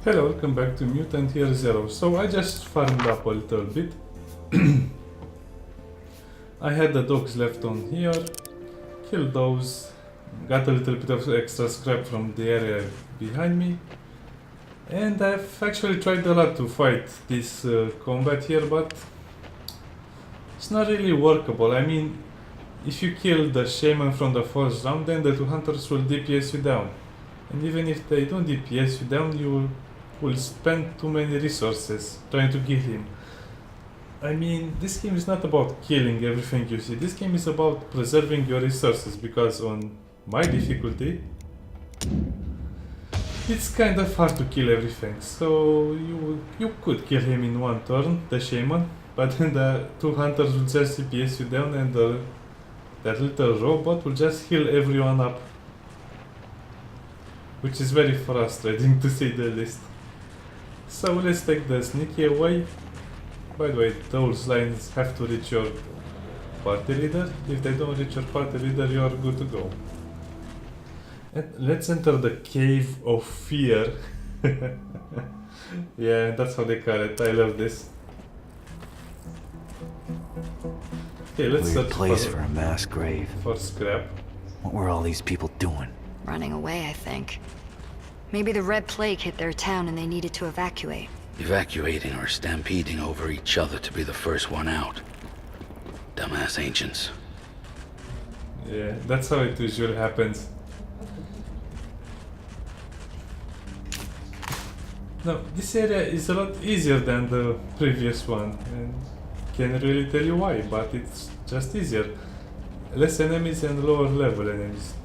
Hello, welcome back to Mutant Year Zero. So I just farmed up a little bit. I had the dogs left on here, killed those, got a little bit of extra scrap from the area behind me, and I've actually tried a lot to fight this combat here, but it's not really workable. I mean, if you kill the shaman from the first round, then the two hunters will DPS you down. And even if they don't DPS you down, you will spend too many resources trying to kill him. I mean, this game is not about killing everything you see. This game is about preserving your resources, because on my difficulty, it's kind of hard to kill everything. So you could kill him in one turn, the shaman, but then the two hunters will just CPS you down, and that little robot will just heal everyone up, which is very frustrating to say the least. So let's take the sneaky away. By the way, those lines have to reach your party leader. If they don't reach your party leader, you are good to go. And let's enter the cave of fear. Yeah, that's how they call it. I love this. Okay, let's Weird search place for a mass grave. for scrap. What were all these people doing? Running away, I think. Maybe the Red Plague hit their town and they needed to evacuate. Evacuating or stampeding over each other to be the first one out. Dumbass ancients. Yeah, that's how it usually happens. Now, this area is a lot easier than the previous one, and can't really tell you why, but it's just easier. Less enemies and lower level enemies.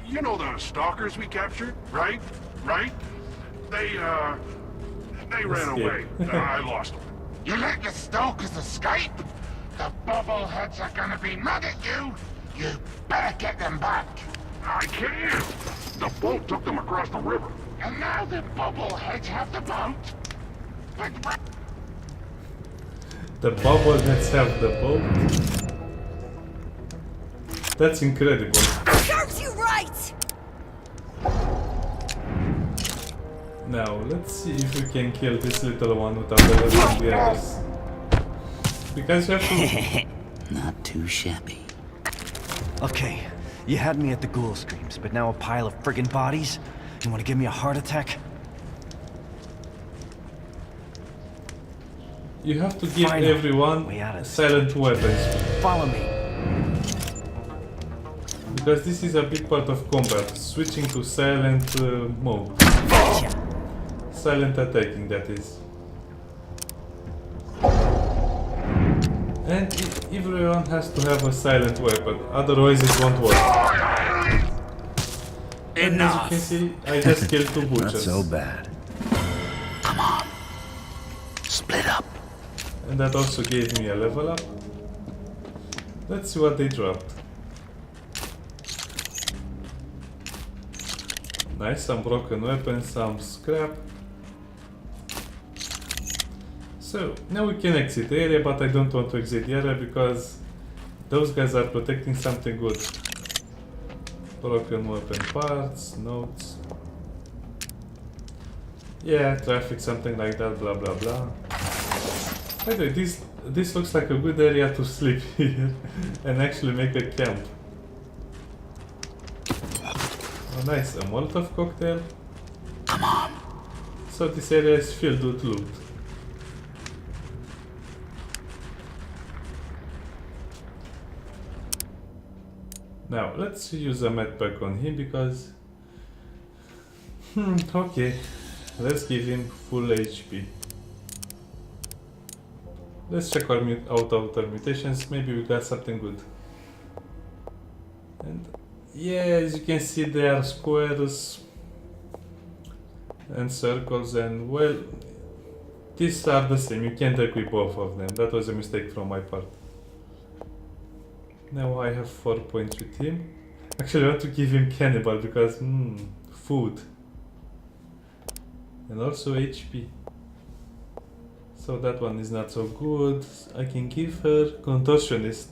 You know the stalkers we captured, right? Right? They ran away. I lost them. You let your stalkers escape? The bobbleheads are gonna be mad at you. You better get them back. I can't. The boat took them across the river. And now the bobbleheads have the boat? But The bobbleheads have the boat. That's incredible. Serves you right! Now, let's see if we can kill this little one without alerting the others. Because you have to... Not too shabby. Okay, you had me at the ghoul screams, but now a pile of friggin' bodies? You wanna give me a heart attack? You have to give Finally, everyone way out of this. silent weapons. Follow me. Because this is a big part of combat. Switching to silent mode. Silent attacking, that is. And everyone has to have a silent weapon, otherwise it won't work. And as you can see, I just killed two Not butchers. so bad. Come on. Split up. And that also gave me a level up. Let's see what they dropped. Nice, some broken weapons, some scrap. So, now we can exit the area, but I don't want to exit the area because those guys are protecting something good. Broken weapon parts, notes. Yeah, traffic, something like that, blah blah blah. By the way, this looks like a good area to sleep here and actually make a camp. Oh nice, a Molotov cocktail. Come on. So this area is filled with loot. Now let's use a medpack on him because... okay, let's give him full HP. Let's check our outer mutations, maybe we got something good. And yeah, as you can see, there are squares and circles, and well, these are the same. You can't equip both of them. That was a mistake from my part. Now I have 4 points with him. Actually, I want to give him cannibal because food and also HP. So that one is not so good. I can give her contortionist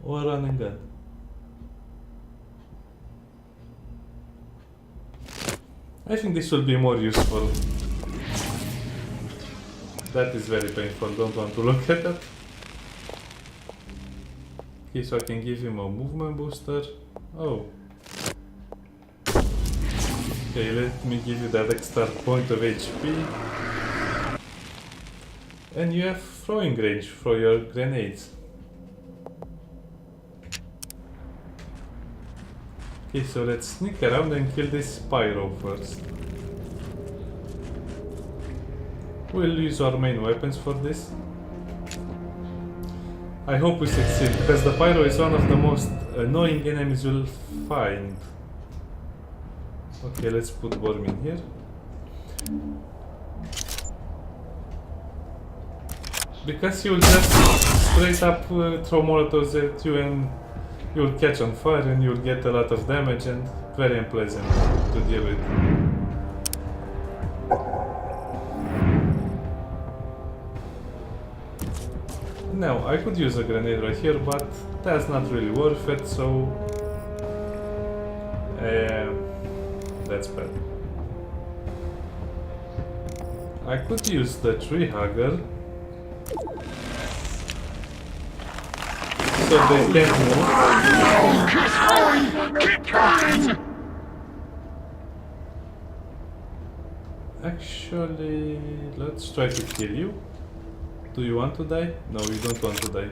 or run and gun. I think this will be more useful. That is very painful, don't want to look at that. Okay, so I can give him a movement booster. Oh. Okay, let me give you that extra point of HP. And you have throwing range for your grenades. Okay, so let's sneak around and kill this pyro first. We'll use our main weapons for this. I hope we succeed, because the pyro is one of the most annoying enemies you'll find. Okay, let's put Worm in here. Because he will just straight up throw molotovs at you and you'll catch on fire and you'll get a lot of damage and very unpleasant to deal with. Now, I could use a grenade right here, but that's not really worth it, so... that's bad. I could use the tree hugger. So they can't move. Keep going! Actually, let's try to kill you. Do you want to die? No, you don't want to die.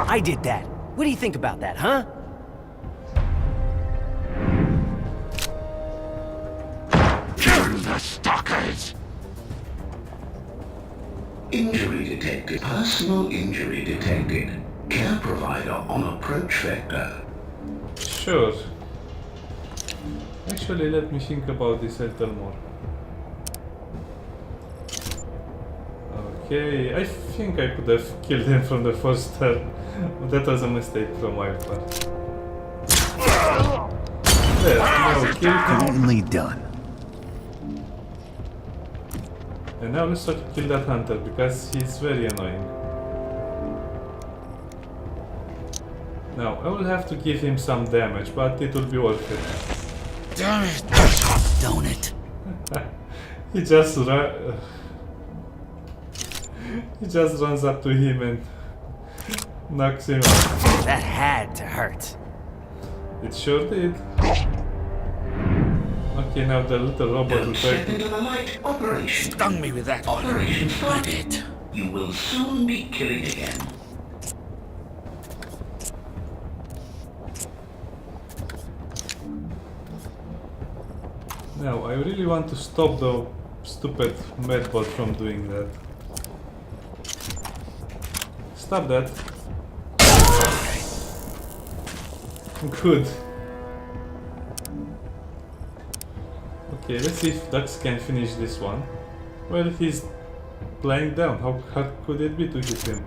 I did that. What do you think about that, huh? Kill the stalkers! Injury detected. Personal injury detected. Care provider on approach vector. Sure. Actually, let me think about this a little more. Okay, I think I could have killed him from the first turn. That was a mistake from my part. There, now kill him. Only done. And now let's try to kill that hunter because he's very annoying. Now, I will have to give him some damage, but it will be worth it. Damn it! Don't it? He just he just runs up to him and knocks him out. That had to hurt. It sure did. Okay, now the little robot will try Step to... into the light. Operation. Stung me with that. Operation Got started. it. You will soon be killing again. Now, I really want to stop the stupid medbot from doing that. Stop that. Good. Okay, let's see if Dux can finish this one. Well, he's lying down. How hard could it be to hit him?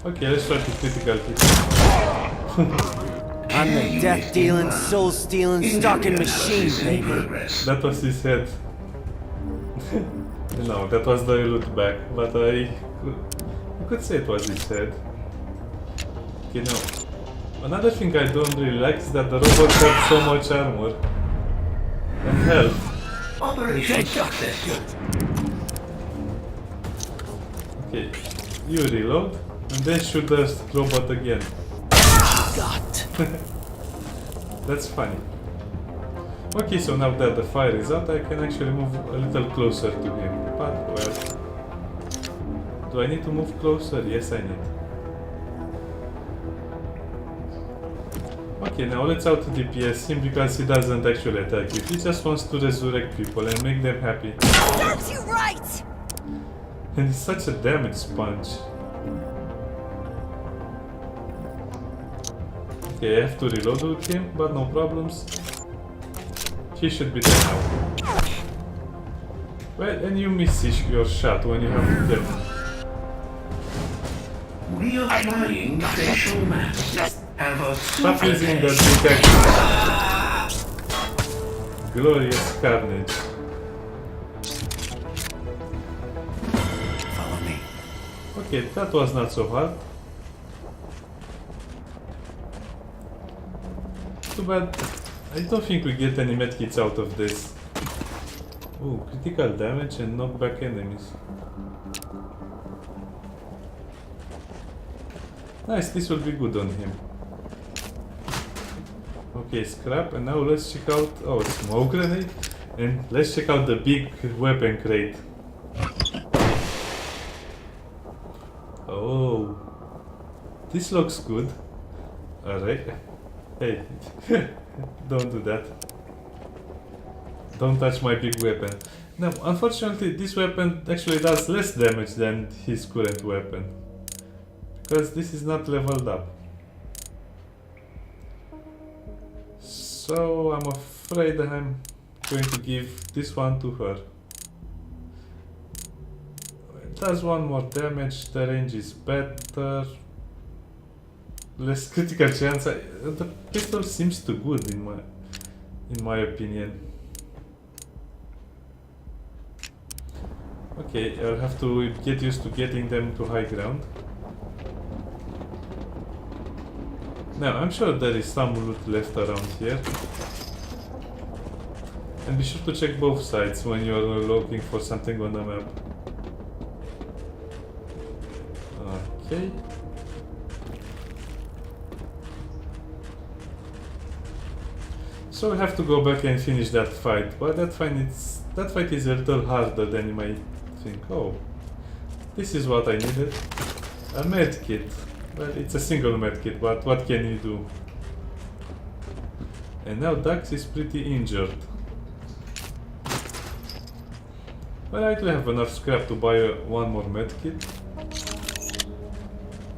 Okay, let's try to critical hit him. I'm the death-dealing, soul-stealing, stalking machine, baby. That was his head. No, that was the loot bag, but I could say it was his head. Okay, now, another thing I don't really like is that the robots have so much armor and health. Operation successful. Okay, you reload and then shoot the robot again. God. That's funny. Okay, so now that the fire is out, I can actually move a little closer to him. But, well... Do I need to move closer? Yes, I need. Okay, now let's out to DPS him because he doesn't actually attack you. He just wants to resurrect people and make them happy. Serves you right! And he's such a damage sponge. Okay, I have to reload with him, but no problems. He should be dead now. Well, and you miss your shot when you have to kill him. Reapplying facial mask. Have a Stop using the detection. Glorious carnage. Follow me. Okay, that was not so hard. Too bad I don't think we get any medkits out of this. Ooh, critical damage and knockback enemies. Nice, this will be good on him. Okay, scrap, and now let's check out... oh, smoke grenade. And let's check out the big weapon crate. Oh, this looks good. Alright. Hey, don't do that. Don't touch my big weapon. Now, unfortunately, this weapon actually does less damage than his current weapon. Because this is not leveled up. So, I'm afraid I'm going to give this one to her. It does one more damage, the range is better. Less critical chance. The pistol seems too good in my opinion. Okay, I'll have to get used to getting them to high ground. Now, I'm sure there is some loot left around here. And be sure to check both sides when you're looking for something on the map. Okay. So we have to go back and finish that fight, but that fight is a little harder than you might think. Oh, this is what I needed. A medkit. Well, it's a single medkit, but what can you do? And now Dax is pretty injured. Well, I do have enough scrap to buy one more medkit.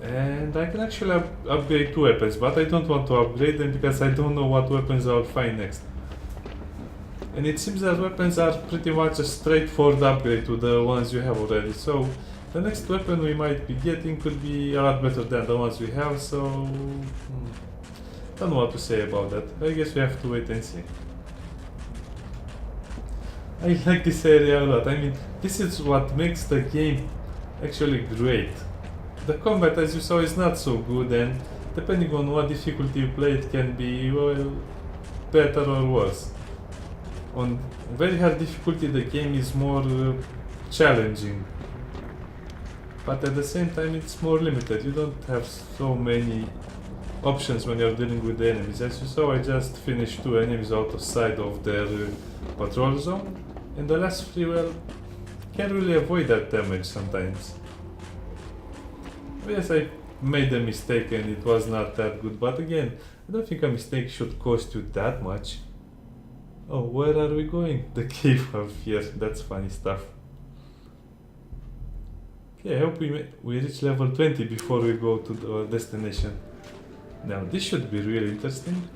And I can actually upgrade 2 weapons, but I don't want to upgrade them because I don't know what weapons I'll find next. And it seems that weapons are pretty much a straightforward upgrade to the ones you have already, so the next weapon we might be getting could be a lot better than the ones we have, so... don't know what to say about that. I guess we have to wait and see. I like this area a lot. I mean, this is what makes the game actually great. The combat, as you saw, is not so good, and depending on what difficulty you play, it can be, well, better or worse. On very hard difficulty, the game is more challenging. But at the same time, it's more limited. You don't have so many options when you're dealing with the enemies. As you saw, I just finished 2 enemies out of sight of their patrol zone. And the last 3, well, can't really avoid that damage sometimes. Yes, I made a mistake and it was not that good, but again, I don't think a mistake should cost you that much. Oh, where are we going? The cave of fear. That's funny stuff. Okay, I hope we reach level 20 before we go to our destination. Now, this should be really interesting.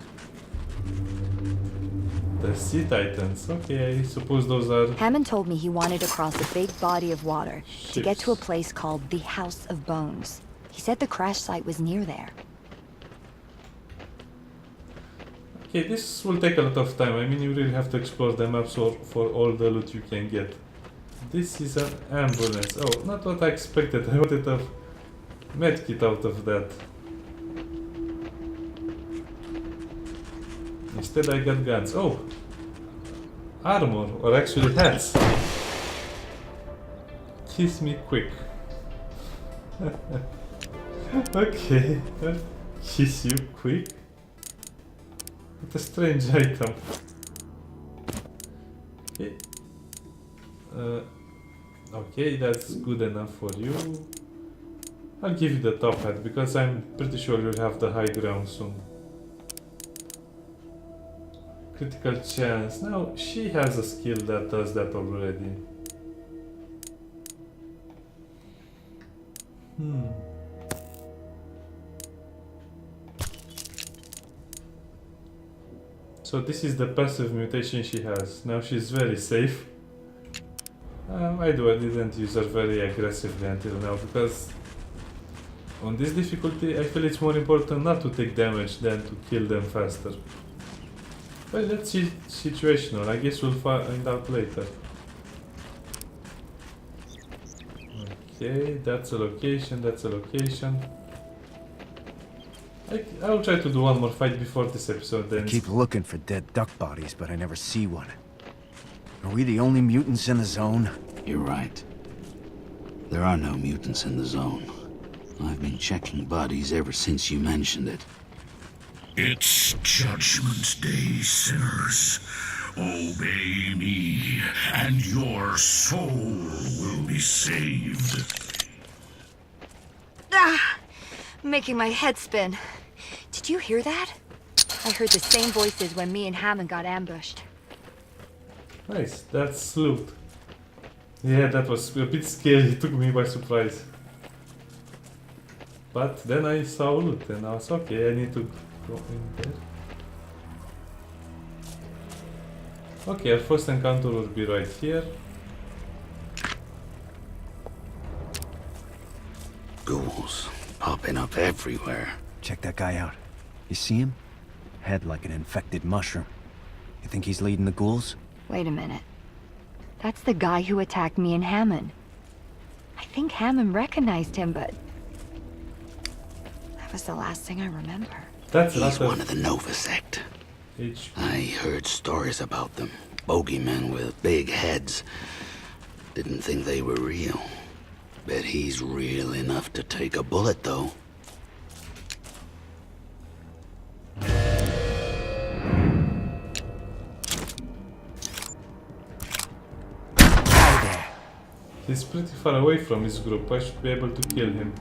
The sea titans. Okay, I suppose those are... Hammond told me he wanted to cross a big body of water to get to a ships. place called the House of Bones. He said the crash site was near there. Okay, this will take a lot of time. I mean, you really have to explore the maps for all the loot you can get. This is an ambulance. Oh, not what I expected. I wanted a medkit out of that. Instead I got guns. Oh! Armor, or actually hats. Kiss me quick. Okay, kiss you quick. What a strange item. Okay. Okay, that's good enough for you. I'll give you the top hat because I'm pretty sure you'll have the high ground soon. Critical chance. Now, she has a skill that does that already. So this is the passive mutation she has. Now she's very safe. I didn't use her very aggressively until now because on this difficulty I feel it's more important not to take damage than to kill them faster. Well, that's situational. I guess we'll find out later. Okay, that's a location, that's a location. I'll try to do one more fight before this episode I ends. keep looking for dead duck bodies, but I never see one. Are we the only mutants in the zone? You're right. There are no mutants in the zone. I've been checking bodies ever since you mentioned it. It's Judgment Day, sinners. Obey me, and your soul will be saved. Ah! Making my head spin. Did you hear that? I heard the same voices when me and Hammond got ambushed. Nice, that's loot. Yeah, that was a bit scary, it took me by surprise. But then I saw loot and I was okay, I need to go in there. Okay, our first encounter will be right here. Ghouls popping up everywhere. Check that guy out. You see him? Head like an infected mushroom. You think he's leading the ghouls? Wait a minute. That's the guy who attacked me and Hammond. I think Hammond recognized him, but... that was the last thing I remember. That's He's not one of the Nova sect. HP. I heard stories about them. Bogeymen with big heads. Didn't think they were real. Bet he's real enough to take a bullet, though. Guy there. He's pretty far away from his group, I should be able to kill him.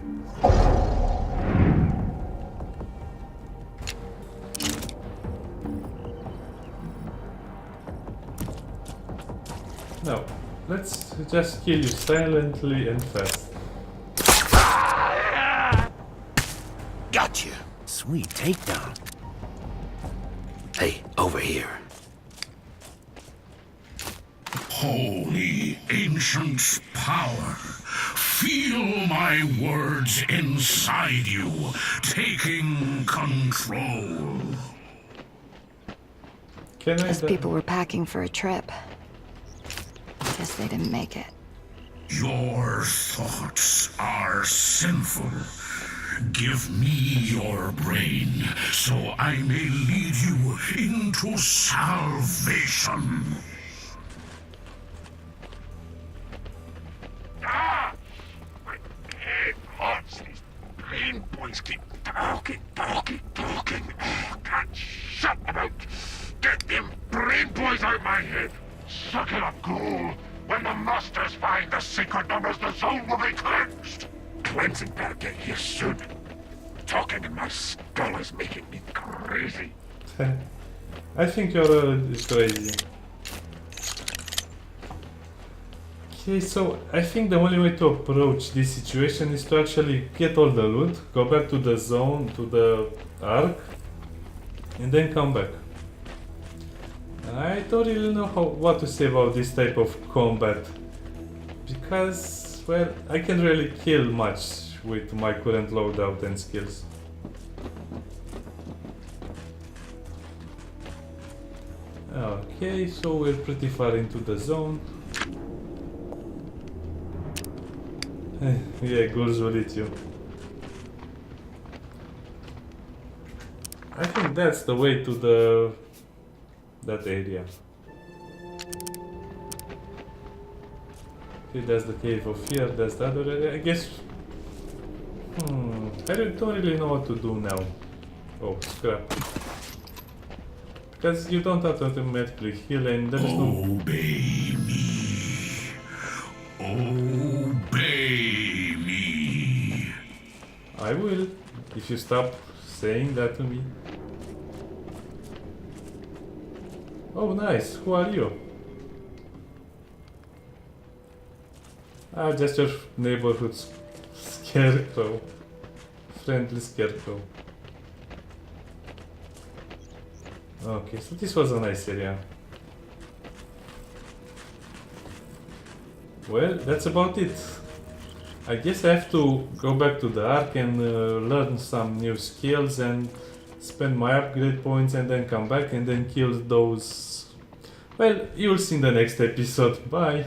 Now, let's just kill you silently and fast. Gotcha. Sweet takedown. Hey, over here. Holy ancient power, feel my words inside you, taking control. Can I Those die? people were packing for a trip. Guess they didn't make it. Your thoughts are sinful. Give me your brain, so I may lead you into salvation. Ah! My head hurts. These brain boys keep talking. Oh, can't shut them out. Get them brain boys out my head. Suck it up, ghoul. When the masters find the secret numbers, the zone will be cleansed. Cleansing better get here soon. Talking in my skull is making me crazy. I think you're crazy. Okay, so I think the only way to approach this situation is to actually get all the loot, go back to the zone, to the arc, and then come back. I don't really know what to say about this type of combat, because, well, I can't really kill much with my current loadout and skills. Okay, so we're pretty far into the zone. Yeah, ghouls will eat you. I think that's the way to that area. Okay, that's the cave of here, that's the other area. I guess... I don't really know what to do now. Oh, scrap. Because you don't have to automatically heal and there is no... Obey me. Obey me. I will, if you stop saying that to me. Oh, nice. Who are you? Ah, just your neighborhood scarecrow. Friendly scarecrow. Okay, so this was a nice area. Well, that's about it. I guess I have to go back to the Ark and learn some new skills and spend my upgrade points and then come back and then kill those... Well, you'll see in the next episode. Bye!